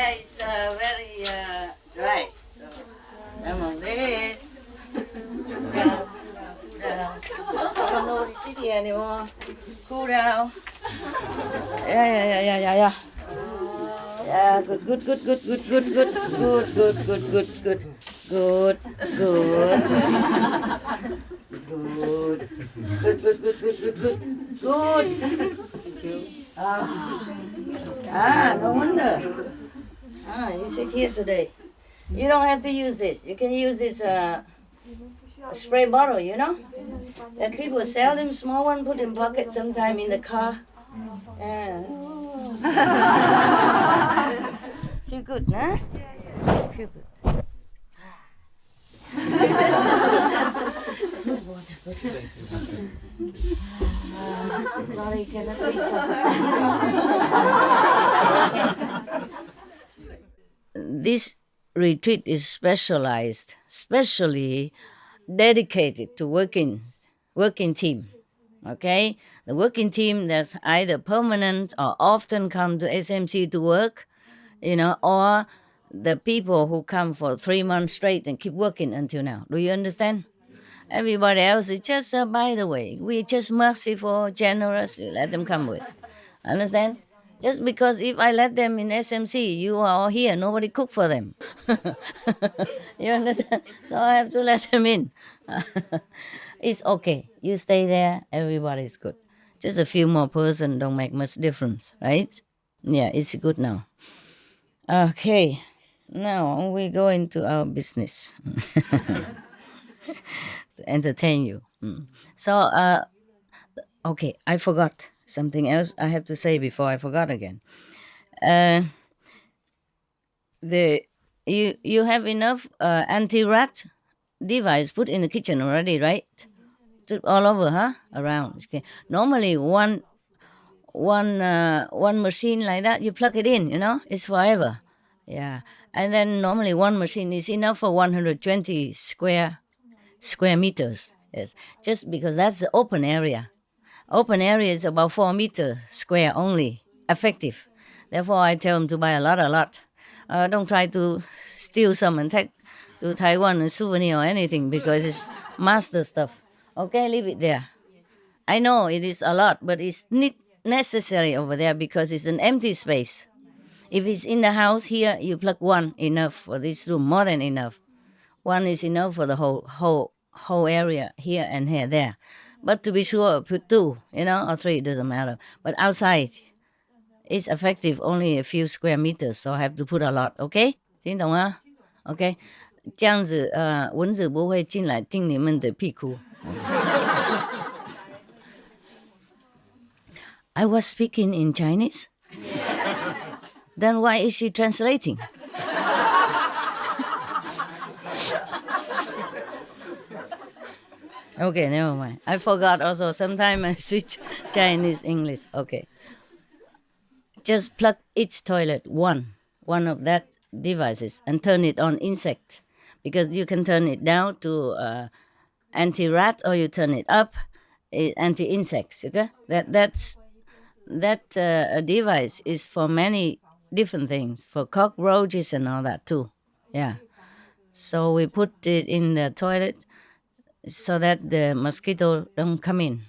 hair is very dry. So some of this. I don't know the city anymore. Cool down. Yeah. Yeah, good. Good. Thank you. No wonder. You sit here today. You don't have to use this. You can use this spray bottle, you know? That people sell them, small one, put in pocket sometime in the car. Yeah. Feel good, huh? Feel good. Good water. Sorry, cannot reach up. This retreat is specially dedicated to working team. Okay, the working team that's either permanent or often come to SMC to work, or the people who come for 3 months straight and keep working until now. Do you understand? Everybody else is just by the way. We're just merciful, generous. You let them come with. Understand? Just because if I let them in SMC, you are all here, nobody cook for them. You understand? So I have to let them in. It's okay. You stay there, everybody's good. Just a few more person don't make much difference, right? Yeah, it's good now. Okay, now we go into our business to entertain you. So, okay, I forgot something else I have to say before I forgot again. You have enough anti-rat device put in the kitchen already, right? All over, huh? Around. Okay. Normally, one machine like that, you plug it in. It's forever. Yeah, and then normally one machine is enough for 120 square meters. Yes, just because that's the open area. Open area is about 4 meters square only, effective. Therefore, I tell them to buy a lot. Don't try to steal some and take to Taiwan a souvenir or anything because it's master stuff. Okay, leave it there. I know it is a lot, but it's not necessary over there because it's an empty space. If it's in the house here, you plug one, enough for this room, more than enough. One is enough for the whole area here and here there. But to be sure, put two, or three, it doesn't matter. But outside, it's effective only a few square meters, so I have to put a lot. Okay? 听懂吗 ？OK， 这样子蚊子不会进来叮你们的屁股。I was speaking in Chinese. Then why is she translating? Okay, never mind. I forgot also. Sometimes I switch Chinese, English. Okay. Just plug each toilet one of that devices and turn it on insect, because you can turn it down to anti-rat or you turn it up anti-insects. Okay, that device is for many different things, for cockroaches and all that too. Yeah. So we put it in the toilet so that the mosquito don't come in.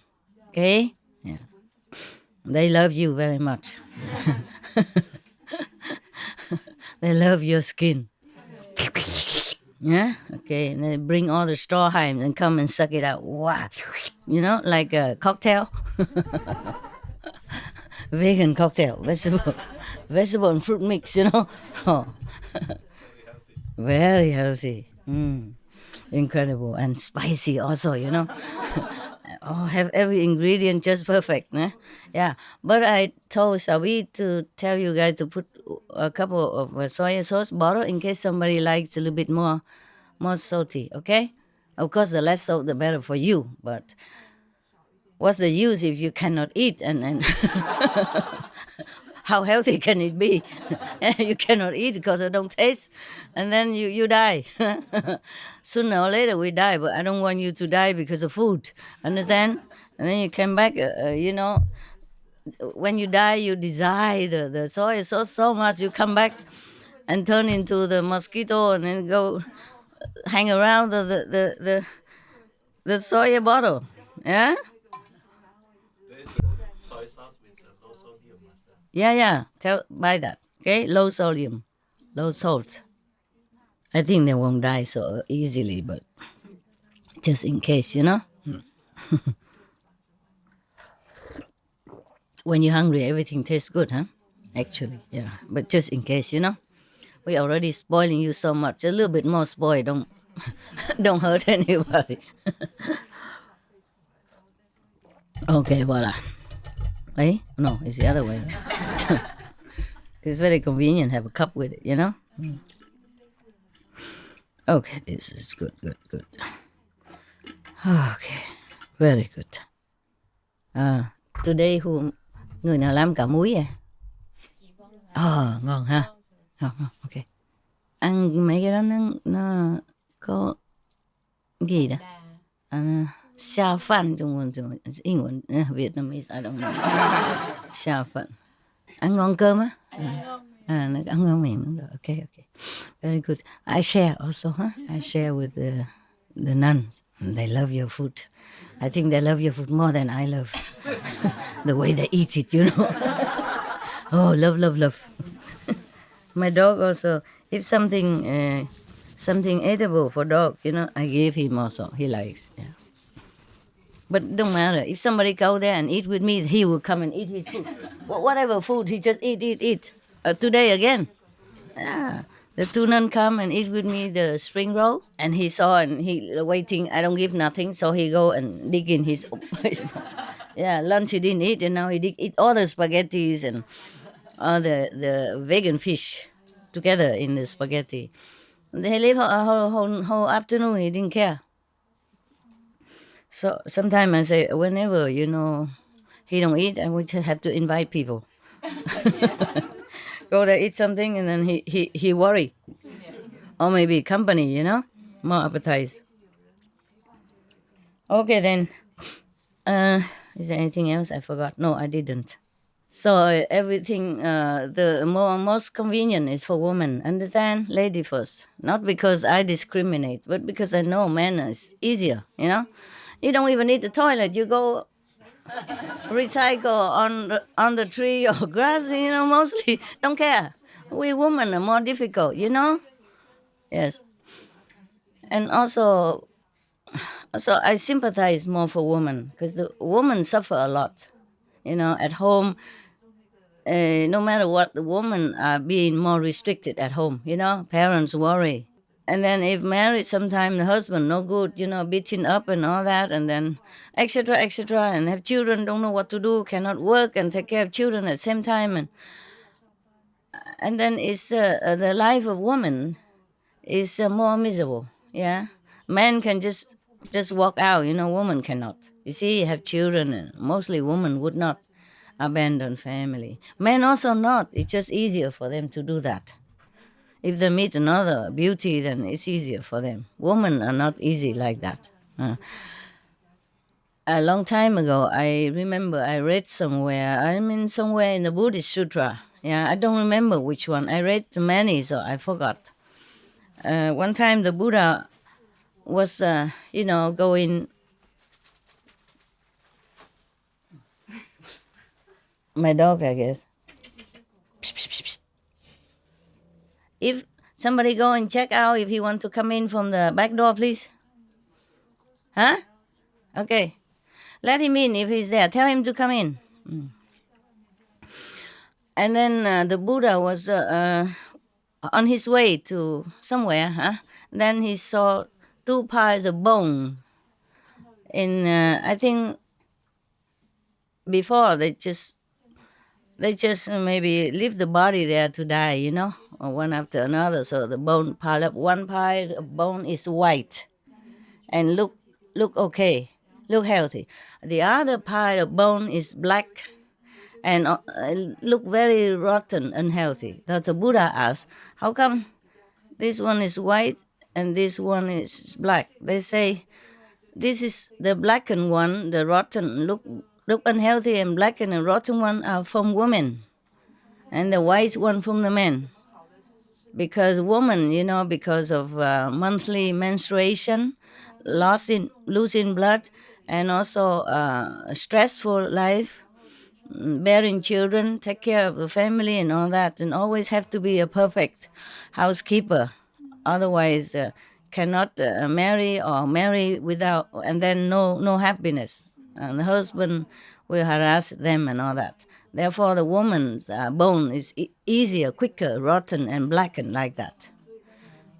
Okay? Yeah. They love you very much. They love your skin. Yeah? Okay. And they bring all the straw hives and come and suck it out. Wow. Like a cocktail. Vegan cocktail. Vegetable and fruit mix, Oh. Very healthy. Incredible. And spicy also, Oh, have every ingredient just perfect. Yeah. But I told Sabi to tell you guys to put a couple of soy sauce bottle in case somebody likes a little bit more salty. Okay? Of course, the less salt, the better for you. But what's the use if you cannot eat and how healthy can it be? You cannot eat because it don't taste, and then you die. Sooner or later we die, but I don't want you to die because of food. Understand? And then you come back, when you die, you desire the soy sauce so much, you come back and turn into the mosquito and then go hang around the soy bottle. Yeah? Yeah, yeah. Buy that. Okay? Low sodium, low salt. I think they won't die so easily, but just in case, you know? When you're hungry, everything tastes good, huh? Actually, yeah. But just in case, you know? We already spoiling you so much. A little bit more spoil. Don't don't hurt anybody. Okay, voila. Eh? No, it's the other way. It's very convenient. Have a cup with it, you know. Okay, this is good, good, good. Okay, very good. Today người nào làm cả muối à? Ngon ha. Ngon, ok. Ăn mấy cái đó nó có gì đó? Xa phăn Trung英文 Vietnamese, I don't know. Xa phăn. Ăn ngon cơm á? Nó ăn ngon miệng đúng rồi. Okay, okay. Very good. I share also, huh? I share with the nuns. They love your food. I think they love your food more than I love. The way they eat it, you know. Oh, love, love, love. My dog also, if something edible for dog, you know, I give him also. He likes, yeah. But don't matter. If somebody go there and eat with me, he will come and eat his food. Whatever food, he just eat. Today again. Yeah. The two nun come and eat with me the spring roll, and he saw and he waiting. I don't give nothing, so he go and dig in his. Yeah, lunch he didn't eat, and now he eat all the spaghettis and all the vegan fish together in the spaghetti. And he live a whole afternoon. He didn't care. So sometimes I say, whenever he don't eat, I would just have to invite people. Go there, eat something, and then he worry, or maybe company, more appetite. Okay then. Is there anything else I forgot? No, I didn't. So everything, the most convenient is for women. Understand? Lady first. Not because I discriminate, but because I know men is easier, You don't even need the toilet. You go recycle on the tree or grass, mostly don't care. We women are more difficult, Yes. And also I sympathize more for women because the women suffer a lot, at home. No matter what, the women are being more restricted at home, parents worry. And then if married, sometimes the husband no good, beating up and all that, and then etc., and have children, don't know what to do, cannot work and take care of children at the same time, and then it's the life of woman is more miserable. Yeah, men can just walk out, woman cannot. You see, have children, and mostly women would not abandon family. Men also not. It's just easier for them to do that. If they meet another beauty, then it's easier for them. Women are not easy like that. A long time ago, I remember I read somewhere in the Buddhist Sutra. Yeah, I don't remember which one. I read many, so I forgot. One time the Buddha was, going. My dog, I guess. If somebody go and check out if he want to come in from the back door, please. Huh? Okay. Let him in if he's there. Tell him to come in. And then the Buddha was on his way to somewhere. Then he saw two piles of bone. I think before they just maybe leave the body there to die, or one after another. So the bone pile up. One pile of bone is white and look okay, look healthy. The other pile of bone is black and look very rotten, unhealthy. So the Buddha asked, how come this one is white and this one is black? They say, this is the blackened one, the rotten, look unhealthy, and blackened and rotten one are from women, and the white one from the men. because woman, because of monthly menstruation, losing blood, and also stressful life, bearing children, take care of the family and all that, and always have to be a perfect housekeeper. Otherwise, cannot marry, or marry without, and then no happiness. And the husband will harass them and all that. Therefore, the woman's bone is easier, quicker, rotten, and blackened like that.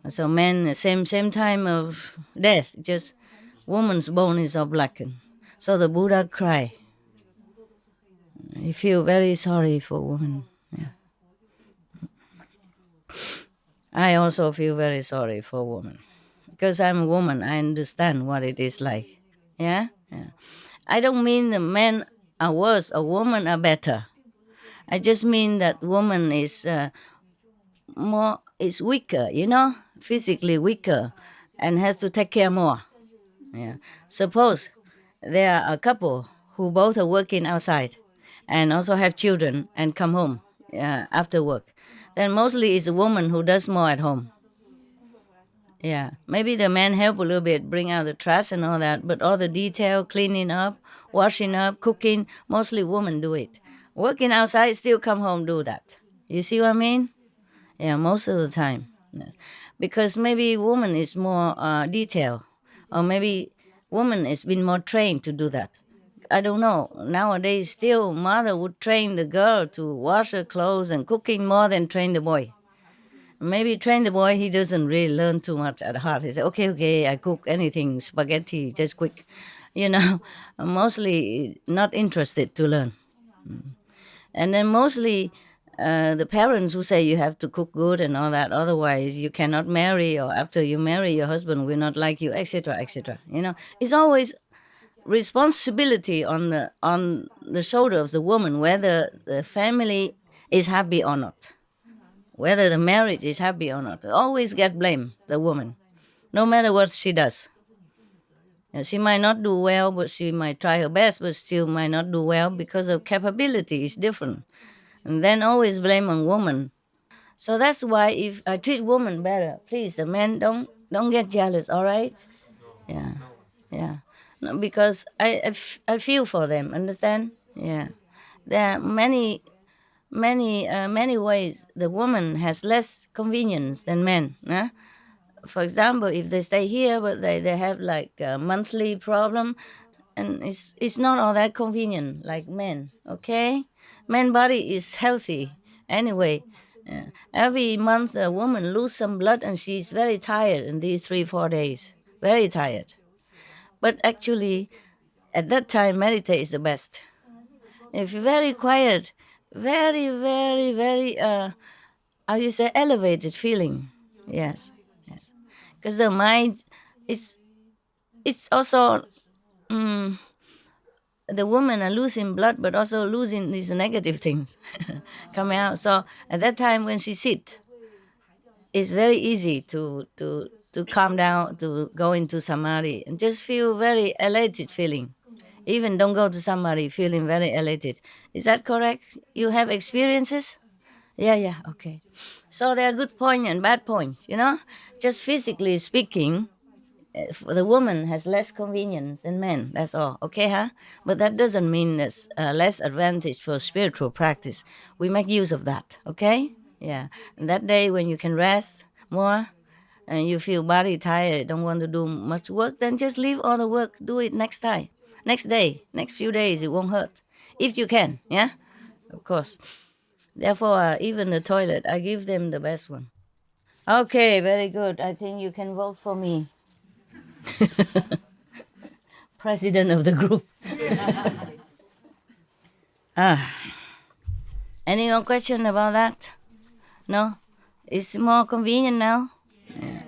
So men, same time of death, just woman's bone is all blackened. So the Buddha cry. He feel very sorry for women. Yeah. I also feel very sorry for women because I'm a woman. I understand what it is like. Yeah, yeah. I don't mean the men are worse or women are better. I just mean that woman is weaker, physically weaker, and has to take care more. Yeah. Suppose there are a couple who both are working outside and also have children and come home after work. Then mostly it's a woman who does more at home. Yeah, maybe the men help a little bit, bring out the trash and all that, but all the detail, cleaning up, washing up, cooking, mostly women do it. Working outside, still come home do that. You see what I mean? Yeah, most of the time. Yes. Because maybe woman is more detail, or maybe woman has been more trained to do that. I don't know. Nowadays, still mother would train the girl to wash her clothes and cooking more than train the boy. Maybe train the boy, he doesn't really learn too much at heart. He said, okay, I cook anything, spaghetti, just quick. You know, mostly not interested to learn. And then mostly the parents who say you have to cook good and all that, otherwise you cannot marry, or after you marry, your husband will not like you, etc., etc. It's always responsibility on the shoulder of the woman, whether the family is happy or not, whether the marriage is happy or not. Always get blame the woman, no matter what she does. She might not do well, but she might try her best, but still might not do well because of capability is different. And then always blame on woman. So that's why if I treat women better, please, the men don't get jealous. All right? Yeah, yeah. No, because I feel for them. Understand? Yeah. There are many ways the woman has less convenience than men. For example, if they stay here but they have like a monthly problem, and it's not all that convenient like men. Okay, man body is healthy anyway. Every month a woman lose some blood and she's very tired in these 3-4 days, very tired. But actually at that time meditate is the best. If you're very quiet, very very very how you say, elevated feeling. Yes, yes, because the mind is, it's also the women are losing blood, but also losing these negative things coming out. So at that time when she sit, it's very easy to calm down, to go into samadhi and just feel very elated feeling. Even don't go to samadhi feeling very elated. Is that correct? You have experiences? Yeah, yeah, okay. So there are good points and bad points, Just physically speaking, the woman has less convenience than men. That's all. Okay, huh? But that doesn't mean there's less advantage for spiritual practice. We make use of that. Okay? Yeah. And that day when you can rest more and you feel body tired, don't want to do much work, then just leave all the work. Do it next time, next day, next few days. It won't hurt if you can. Yeah. Of course. Therefore, even the toilet, I give them the best one. Okay, very good. I think you can vote for me. President of the group. Ah, any more question about that? No? It's more convenient now?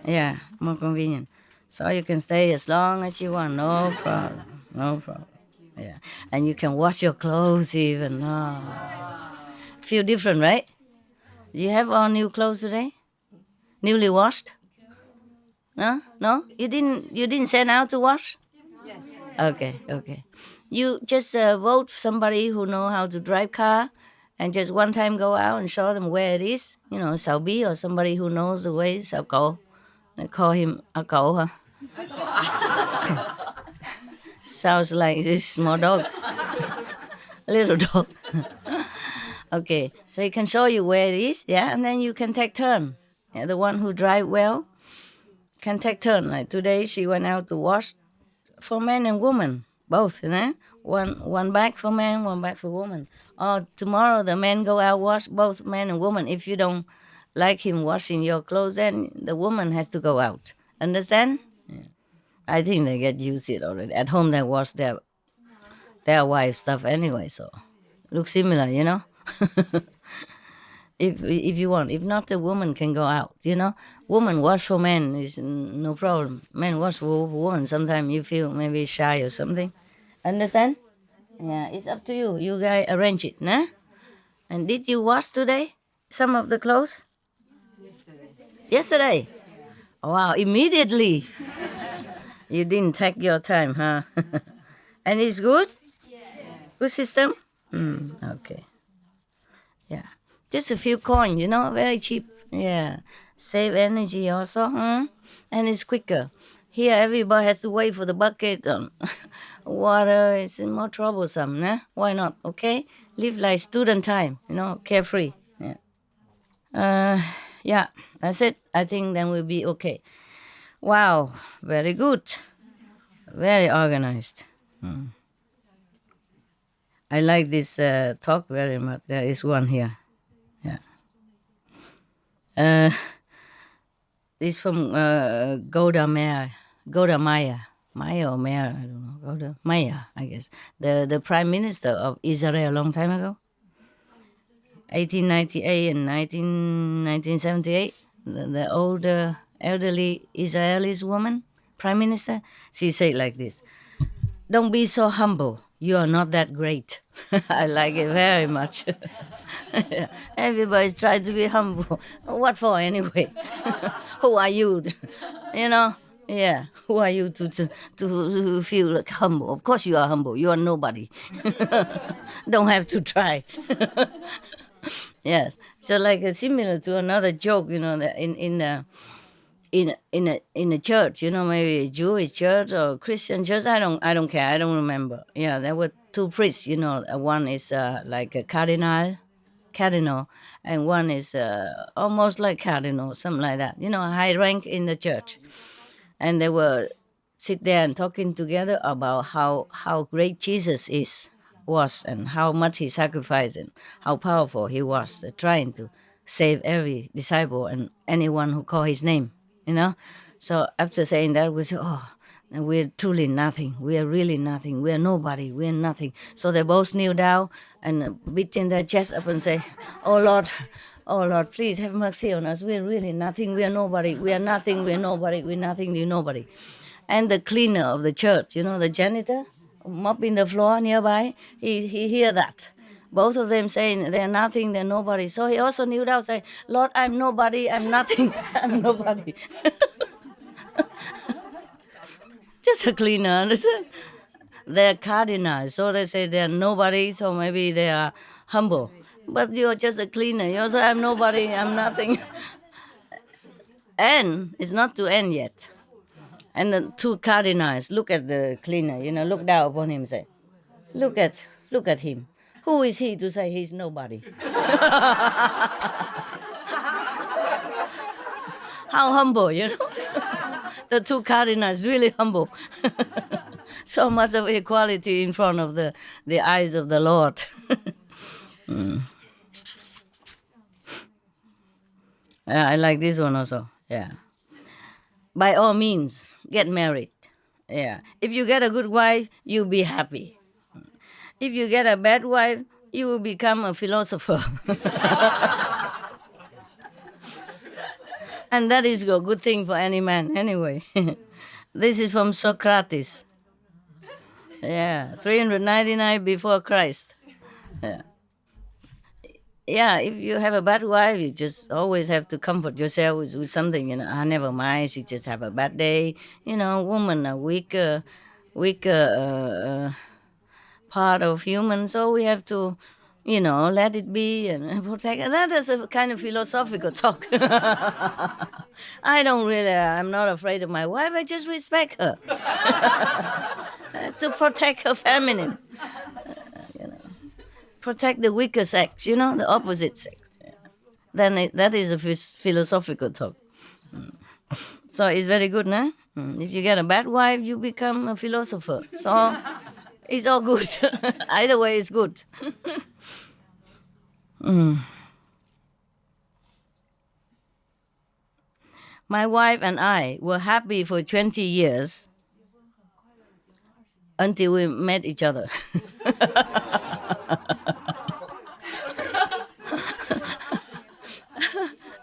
Yeah, more convenient. So you can stay as long as you want, no problem. No problem. Yeah. And you can wash your clothes even. Oh. Feel different, right? You have all new clothes today? Newly washed? No? No? You didn't send out to wash? Okay, okay. You just vote somebody who know how to drive car and just one time go out and show them where it is. Sao Bi or somebody who knows the way. Sao Cậu. They call him A Cậu, huh? Sounds like this small dog, little dog. Okay, so he can show you where it is, yeah, and then you can take turn. Yeah, the one who drive well can take turn. Like today, she went out to wash for men and women, both, one bag for men, one bag for women. Or tomorrow, the men go out wash both men and women. If you don't like him washing your clothes, then the woman has to go out. Understand? I think they get used to it already. At home, they wash their wife stuff anyway, so looks similar, if you want. If not, the woman can go out. Woman wash for men is no problem. Men wash for women. Sometimes you feel maybe shy or something. Understand? Yeah, it's up to you. You guys arrange it, nah? And did you wash today? Some of the clothes? Yesterday. Wow, immediately. You didn't take your time, huh? And it's good? Good system? Okay. Yeah. Just a few coins, very cheap. Yeah. Save energy also, huh? And it's quicker. Here, everybody has to wait for the bucket. Water is more troublesome, nah? Why not? Okay? Live like student time, carefree. Yeah. Uh, yeah, that's it. I think then we'll be okay. Wow, very good. Very organized. I like this talk very much. There is one here. Yeah. It's from Goda Maya. Maya or Maya, I don't know. Goda Maya, I guess. The prime minister of Israel a long time ago. 1898 and 1978. The older, elderly Israeli woman, prime minister, she said like this: "Don't be so humble. You are not that great." I like it very much. Everybody's trying to be humble. What for anyway? Who are you? you know? Yeah. Who are you to feel like humble? Of course you are humble. You are nobody. Don't have to try. Yes. So like similar to another joke, that in a church, maybe a Jewish church or Christian church. I don't care. I don't remember. Yeah, there were two priests. One is like a cardinal, and one is almost like cardinal, something like that. A high rank in the church, and they were sit there and talking together about how great Jesus was and how much he sacrificed and how powerful he was, trying to save every disciple and anyone who called his name. So after saying that, we say, "Oh, and we're truly nothing. We are really nothing. We are nobody. We are nothing." So they both kneel down and beating their chest up and say, "Oh Lord, oh Lord, please have mercy on us. We are really nothing. We are nobody. We are nothing. We are nobody. We are nothing. We are nobody." And the cleaner of the church, the janitor, mopping the floor nearby, he hear that. Both of them saying they're nothing, they're nobody. So he also kneeled down saying, "Lord, I'm nobody, I'm nothing, I'm nobody." Just a cleaner, understand? They're cardinals, so they say they're nobody, so maybe they are humble. But you're just a cleaner. You also, "I'm nobody, I'm nothing." And it's not to end yet. And the two cardinals look at the cleaner, look down upon him, say, look at him. Who is he to say he's nobody?" How humble, The two cardinals really humble. So much of equality in front of the eyes of the Lord. Yeah, I like this one also. Yeah. By all means, get married. Yeah. If you get a good wife, you'll be happy. If you get a bad wife, you will become a philosopher. And that is a good thing for any man anyway. This is from Socrates. Yeah, 399 before Christ. Yeah. Yeah, if you have a bad wife, you just always have to comfort yourself with something, never mind, she just have a bad day. Woman are weaker part of human, so we have to let it be and protect. And that is a kind of philosophical talk. I'm not afraid of my wife. I just respect her to protect her feminine, you know, protect the weaker sex, the opposite sex. Then that is a philosophical talk. So it's very good, no? If you get a bad wife, you become a philosopher. So it's all good. Either way, it's good. My wife and I were happy for 20 years until we met each other.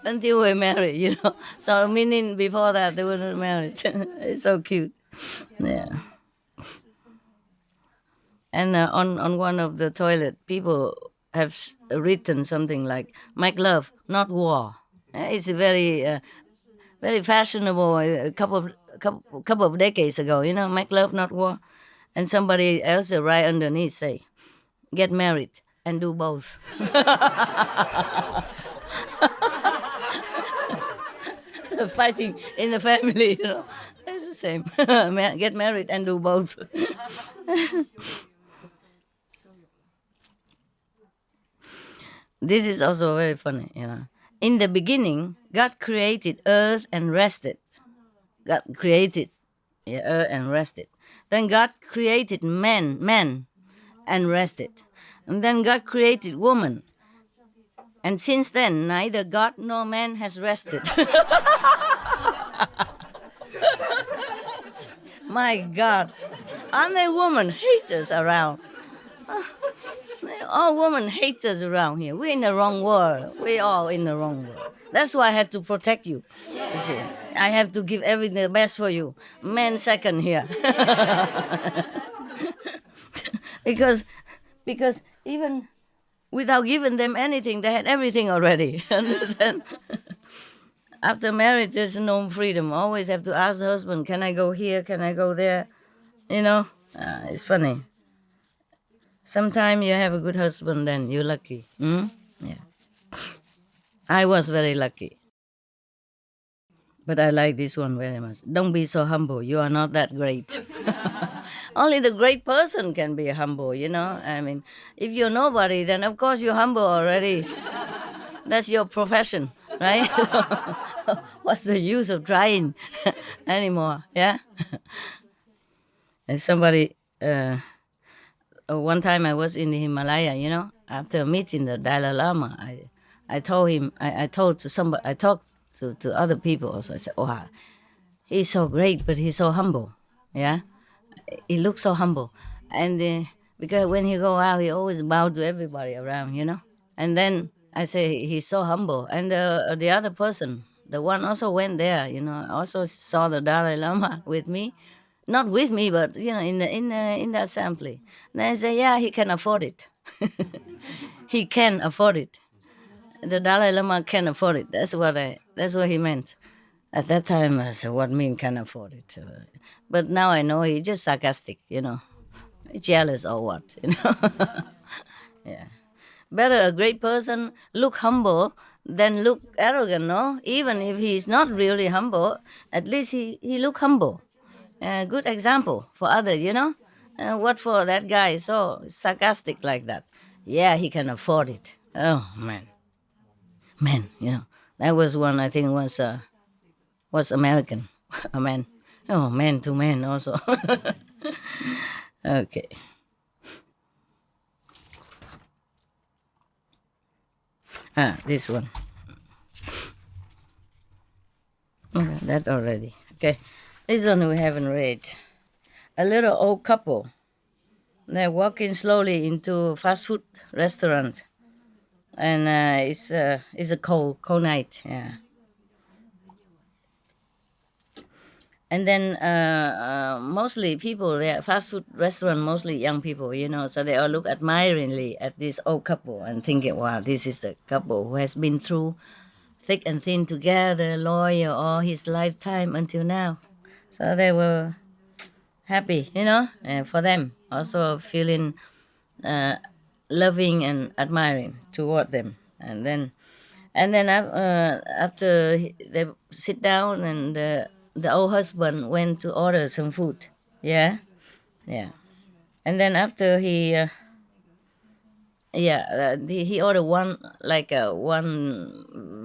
Until we married, So meaning before that they were not married. It's so cute. Yeah. And on one of the toilet, people have written something like "Make love, not war." It's very fashionable. A couple of decades ago, "Make love, not war," and somebody else right underneath say, "Get married and do both." Fighting in the family, it's the same. Get married and do both. This is also very funny. In the beginning, God created earth and rested. God created earth and rested. Then God created man and rested. And then God created woman. And since then, neither God nor man has rested. My God. Aren't there women haters around? All women haters around here. We're in the wrong world. We're all in the wrong world. That's why I had to protect you. You see, I have to give everything the best for you. Men second here. because because even without giving them anything, they had everything already. Understand? After marriage, there's no freedom. Always have to ask the husband, "Can I go here? Can I go there?" It's funny. Sometimes you have a good husband, then you're lucky. Yeah. I was very lucky. But I like this one very much. Don't be so humble. You are not that great. Only the great person can be humble. I mean, if you're nobody, then of course you're humble already. That's your profession, right? What's the use of trying anymore? Yeah. And somebody, one time I was in the Himalaya, after meeting the Dalai Lama, I told him, I told to somebody, I talked to other people also. I said, "Oh, he's so great, but he's so humble." Yeah. He looks so humble. And because when he go out, he always bow to everybody around. And then I say, he's so humble. And the other person, the one also went there, also saw the Dalai Lama with me. Not with me, but in the assembly. Then I say, yeah, he can afford it. He can afford it. The Dalai Lama can afford it. That's what he meant. At that time, I said, "What mean can afford it?" But now I know he's just sarcastic. Jealous or what? Yeah. Better a great person look humble than look arrogant. No, even if he's not really humble, at least he look humble. Good example for others. What for that guy is so sarcastic like that? Yeah, he can afford it. Oh man. That was one I think was American, a man. Oh, man to man also. Okay. This one. Okay, that already. Okay. This one we haven't read. A little old couple. They're walking slowly into a fast food restaurant, and it's a cold night. Yeah. And then mostly people, they are fast food restaurant, mostly young people. So they all look admiringly at this old couple and thinking, wow, this is a couple who has been through thick and thin together, loyal all his lifetime until now. So they were happy, for them. Also feeling loving and admiring toward them. And then after they sit down, and the old husband went to order some food. Yeah, yeah. And then after he ordered one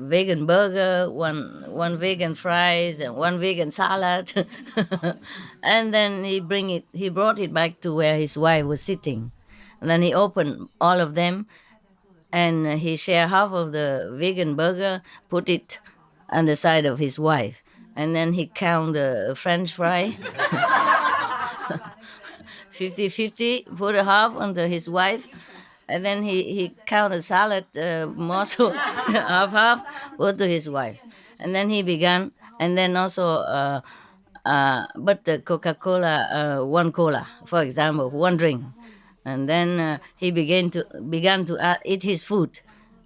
vegan burger, one vegan fries, and one vegan salad. And then he brought it back to where his wife was sitting. And then he opened all of them, and he shared half of the vegan burger, put it on the side of his wife. And then he count the french fry, 50-50, put a half onto his wife. And then he count the salad morsel, half, put to his wife. And then he began, and then also, but the Coca-Cola, one cola, for example, one drink. And then he began to eat his food,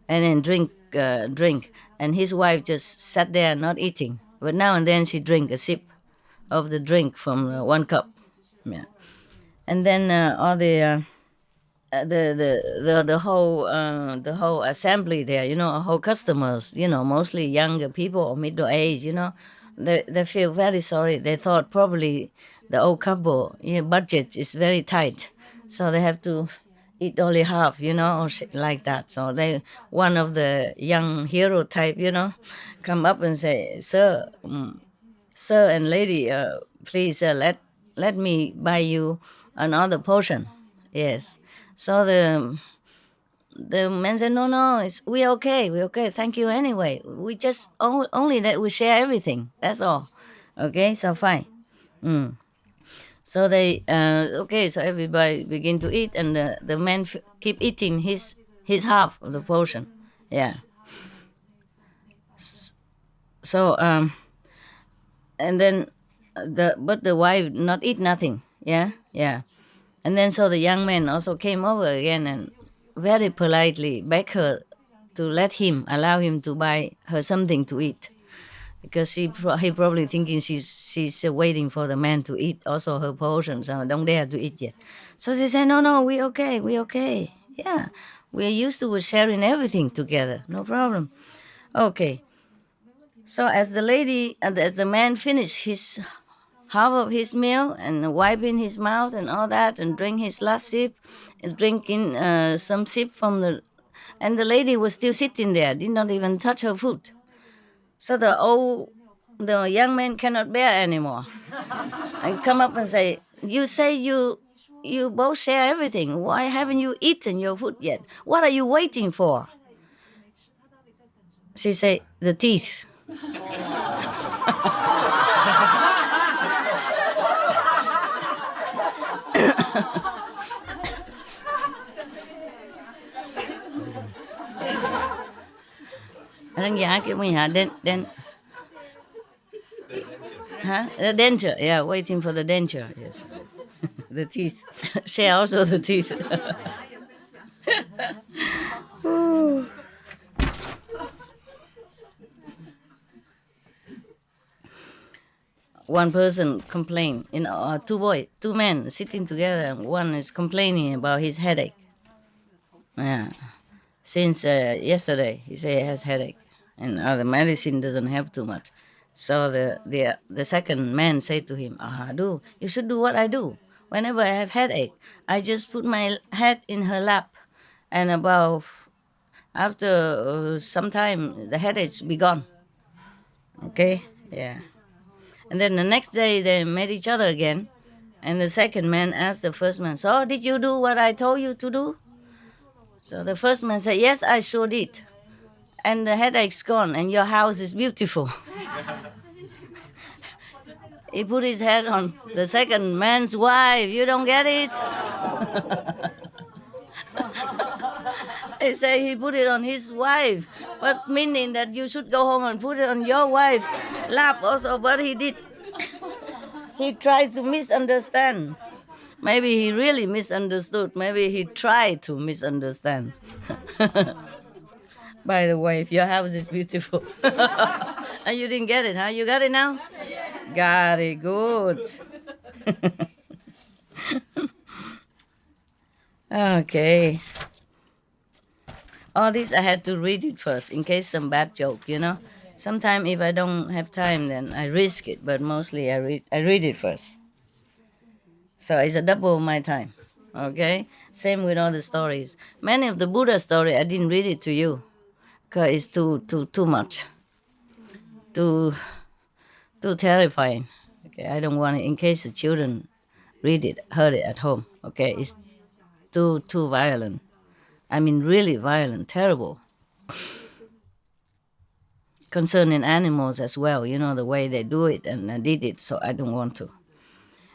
and then drink. And his wife just sat there not eating, but now and then she drink a sip of the drink from one cup. Yeah. And then all the whole assembly there, whole customers, mostly younger people or middle age, they feel very sorry. They thought probably the old couple, budget is very tight, so they have to eat only half, or shit like that. So one of the young hero type, come up and say, sir and lady, please let me buy you another portion. Yes. So the man said, no, no, we're okay, thank you anyway. We just only that we share everything. That's all. Okay, so fine. Mm. So they okay. So everybody begin to eat, and the man keep eating his half of the portion. Yeah. So and then the wife not eat nothing. Yeah, yeah. And then so the young man also came over again and very politely begged her to allow him to buy her something to eat, because he probably thinking she's waiting for the man to eat also her portion, so don't dare to eat yet. So she said, no, no, we okay. Yeah, we're used to sharing everything together, no problem. Okay. So as the man finished his half of his meal and wiping his mouth and all that, and drink his last sip, and drinking some sip from and the lady was still sitting there, did not even touch her food. So the young man cannot bear anymore, and come up and say you both share everything. Why haven't you eaten your food yet? What are you waiting for? She said, the teeth. Khán giả kêu mình hả the denture, yeah, waiting for the denture, yes. The teeth. Share also the teeth. One person complained, two men sitting together, and one is complaining about his headache. Yeah. Since yesterday, he say he has headache, and the medicine doesn't help too much. So the second man said to him, you should do what I do. Whenever I have headache, I just put my head in her lap, and after some time, the headache be gone. Okay, yeah. And then the next day they met each other again, and the second man asked the first man, so did you do what I told you to do? So the first man said, yes, I sure did. And the headache's gone, and your house is beautiful. He put his head on the second man's wife. You don't get it? He said he put it on his wife, but meaning that you should go home and put it on your wife's lap also. But he did. He tried to misunderstand. Maybe he really misunderstood. Maybe he tried to misunderstand. By the way, if your house is beautiful. And you didn't get it, huh? You got it now? Got it, good. Okay. all this I had to read it first in case some bad joke, you know. Sometimes if I don't have time, then I risk it, but mostly I read it first. So it's a double of my time. Okay, same with all the stories. Many of the Buddha story I didn't read it to you because it's too much, too too terrifying. Okay, I don't want it in case the children read it, heard it at home. Okay, it's too violent. I mean, really violent, terrible. Concerning animals as well, you know, the way they do it and did it, so I don't want to.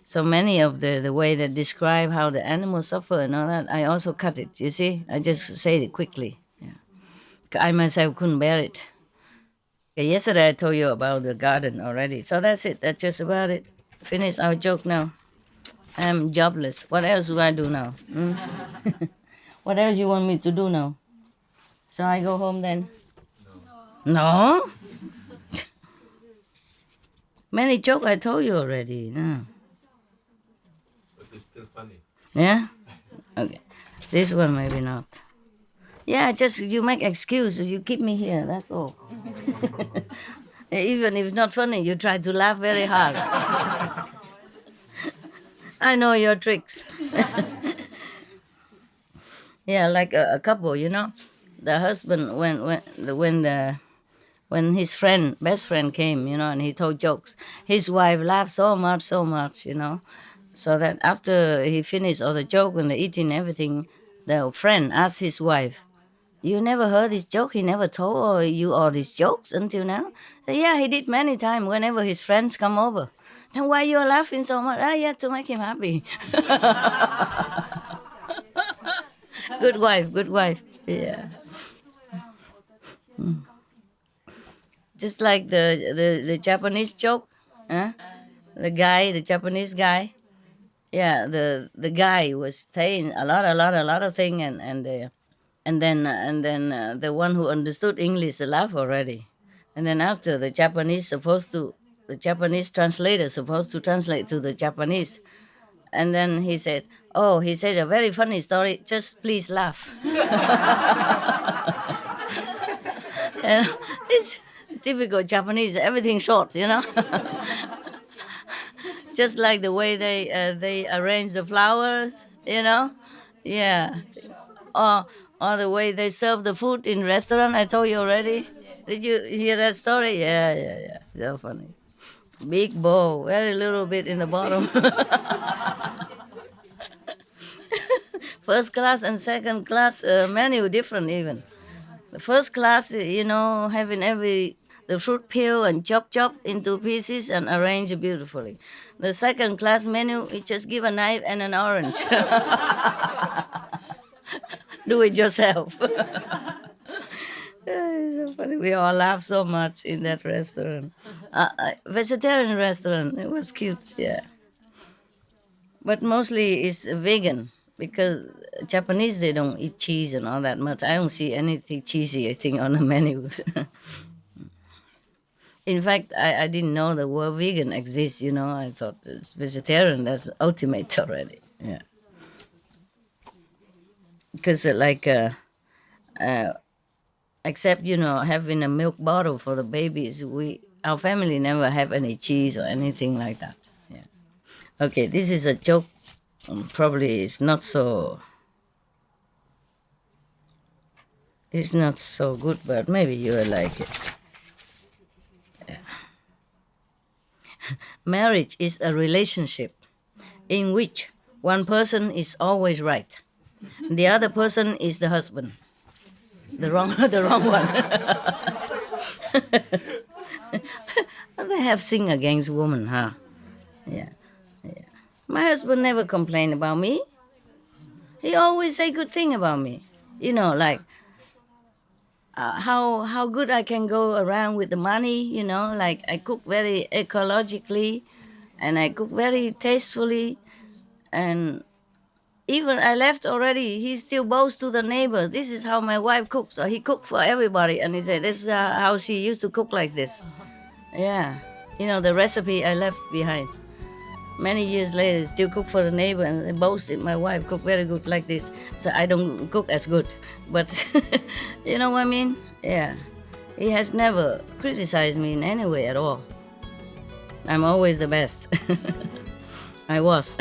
So many of the way they describe how the animals suffer and all that, I also cut it, you see? I just said it quickly. Yeah. I myself couldn't bear it. Okay, yesterday I told you about the garden already. So that's it. That's just about it. Finish our joke now. I'm jobless. What else do I do now? Hmm? What else you want me to do now? Shall I go home then? No? Many joke I told you already. No. But it's still funny. Yeah? Okay. This one maybe not. Yeah, just you make excuse. You keep me here. That's all. Even if it's not funny, you try to laugh very hard. I know your tricks. Yeah, like a couple, you know, the husband when his friend best friend came, you know, and he told jokes, his wife laughed so much, you know, so that after he finished all the joke and the eating everything, the friend asked his wife, "You never heard this joke? He never told you all these jokes until now?" Said, "Yeah, he did many times whenever his friends come over." Then why you are laughing so much? Ah, yeah, to make him happy. Good wife, good wife. Yeah. Just like the Japanese joke, huh? The Japanese guy. Yeah, the guy was saying a lot of thing, and then the one who understood English laughed already, and then after the Japanese translator supposed to translate to the Japanese, and then he said, "Oh, he said a very funny story. Just please laugh." And it's typical Japanese. Everything short, you know. Just like the way they arrange the flowers, you know. Yeah, or the way they serve the food in restaurant. I told you already. Did you hear that story? Yeah, yeah, yeah. So funny. Big bowl, very little bit in the bottom. First class and second class menu different even. The first class, you know, having every the fruit peel and chop into pieces and arrange it beautifully. The second class menu, you just give a knife and an orange. Do it yourself. It's so funny. We all laugh so much in that restaurant. Vegetarian restaurant. It was cute, yeah. But mostly it's vegan because Japanese they don't eat cheese and all that much. I don't see anything cheesy, I think, on the menus. In fact, I didn't know the word vegan exists. You know, I thought it's vegetarian. That's ultimate already. Yeah, because uh, except you know having a milk bottle for the babies, we our family never have any cheese or anything like that. Yeah. Okay, this is a joke. Probably it's not so good, but maybe you will like it. Marriage is a relationship in which one person is always right. The other person is the husband. The wrong the wrong one. They have sing against women, huh? Yeah. My husband never complained about me. He always say good thing about me. You know, like how good I can go around with the money. You know, like I cook very ecologically, and I cook very tastefully, and even I left already, he still boasts to the neighbor. This is how my wife cooks. So he cooked for everybody, and he said this is how she used to cook like this. Yeah, you know the recipe I left behind. Many years later, still cook for the neighbor and they boasted my wife cook very good like this. So I don't cook as good, but you know what I mean? Yeah, he has never criticized me in any way at all. I'm always the best. I was.